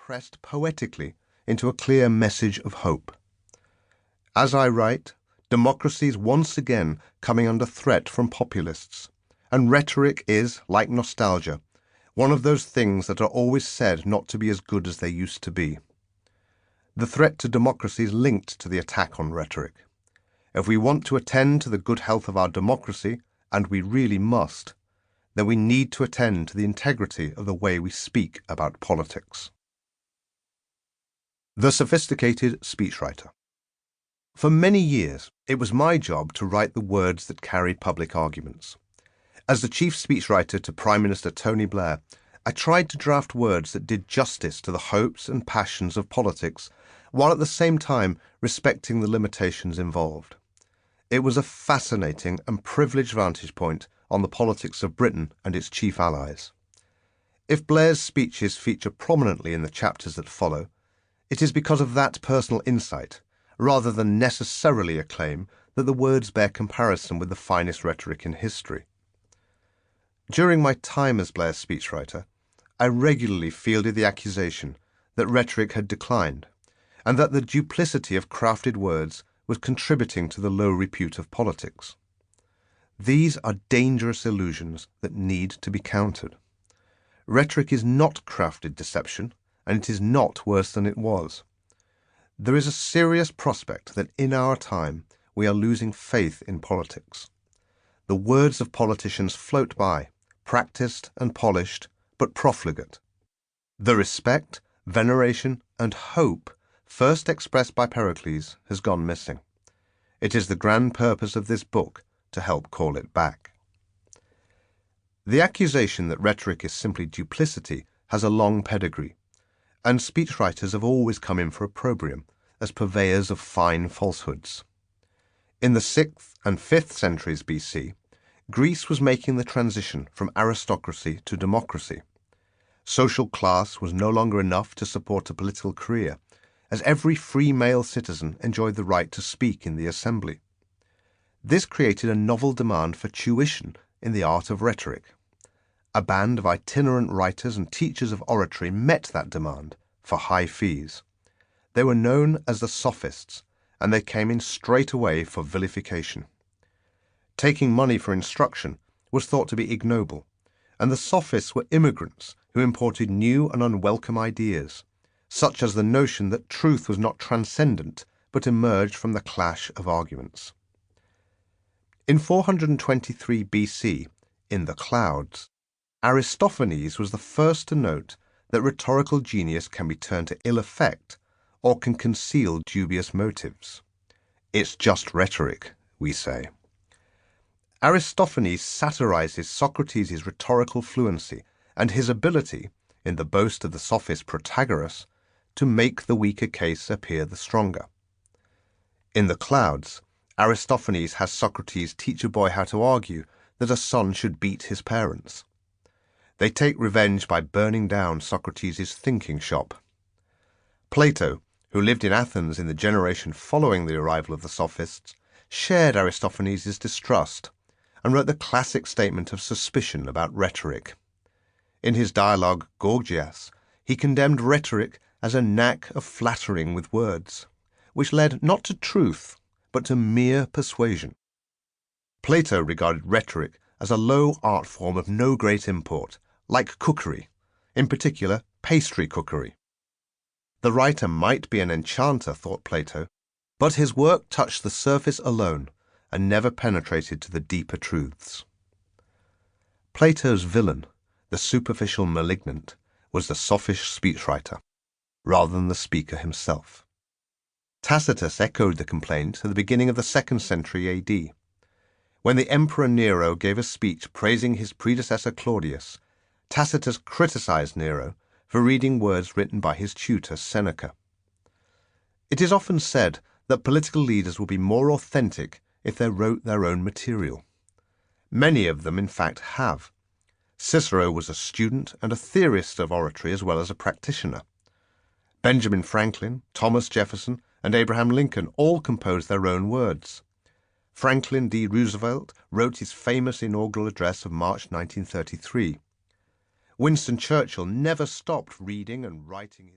compressed poetically into a clear message of hope. As I write, democracy is once again coming under threat from populists, and rhetoric is, like nostalgia, one of those things that are always said not to be as good as they used to be. The threat to democracy is linked to the attack on rhetoric. If we want to attend to the good health of our democracy, and we really must, then we need to attend to the integrity of the way we speak about politics. The sophisticated speechwriter. For many years, it was my job to write the words that carried public arguments. As the chief speechwriter to Prime Minister Tony Blair, I tried to draft words that did justice to the hopes and passions of politics, while at the same time respecting the limitations involved. It was a fascinating and privileged vantage point on the politics of Britain and its chief allies. If Blair's speeches feature prominently in the chapters that follow, it is because of that personal insight, rather than necessarily a claim that the words bear comparison with the finest rhetoric in history. During my time as Blair's speechwriter, I regularly fielded the accusation that rhetoric had declined, and that the duplicity of crafted words was contributing to the low repute of politics. These are dangerous illusions that need to be countered. Rhetoric is not crafted deception, and it is not worse than it was. There is a serious prospect that in our time we are losing faith in politics. The words of politicians float by, practiced and polished, but profligate. The respect, veneration, and hope first expressed by Pericles has gone missing. It is the grand purpose of this book to help call it back. The accusation that rhetoric is simply duplicity has a long pedigree, and speechwriters have always come in for opprobrium as purveyors of fine falsehoods. In the 6th and 5th centuries BC, Greece was making the transition from aristocracy to democracy. Social class was no longer enough to support a political career, as every free male citizen enjoyed the right to speak in the assembly. This created a novel demand for tuition in the art of rhetoric. A band of itinerant writers and teachers of oratory met that demand for high fees. They were known as the sophists, and they came in straight away for vilification. Taking money for instruction was thought to be ignoble, and the sophists were immigrants who imported new and unwelcome ideas, such as the notion that truth was not transcendent but emerged from the clash of arguments. In 423 BC, in the Clouds, Aristophanes was the first to note that rhetorical genius can be turned to ill effect or can conceal dubious motives. It's just rhetoric, we say. Aristophanes satirizes Socrates' rhetorical fluency and his ability, in the boast of the sophist Protagoras, to make the weaker case appear the stronger. In the Clouds, Aristophanes has Socrates teach a boy how to argue that a son should beat his parents. They take revenge by burning down Socrates' thinking shop. Plato, who lived in Athens in the generation following the arrival of the sophists, shared Aristophanes' distrust and wrote the classic statement of suspicion about rhetoric. In his dialogue Gorgias, he condemned rhetoric as a knack of flattering with words, which led not to truth, but to mere persuasion. Plato regarded rhetoric as a low art form of no great import, like cookery, in particular pastry cookery. The writer might be an enchanter, thought Plato, but his work touched the surface alone and never penetrated to the deeper truths. Plato's villain, the superficial malignant, was the sophish speechwriter, rather than the speaker himself. Tacitus echoed the complaint at the beginning of the 2nd century AD. When the Emperor Nero gave a speech praising his predecessor Claudius, Tacitus criticized Nero for reading words written by his tutor Seneca. It is often said that political leaders will be more authentic if they wrote their own material. Many of them, in fact, have. Cicero was a student and a theorist of oratory as well as a practitioner. Benjamin Franklin, Thomas Jefferson, and Abraham Lincoln all composed their own words. Franklin D. Roosevelt wrote his famous inaugural address of March 1933. Winston Churchill never stopped reading and writing his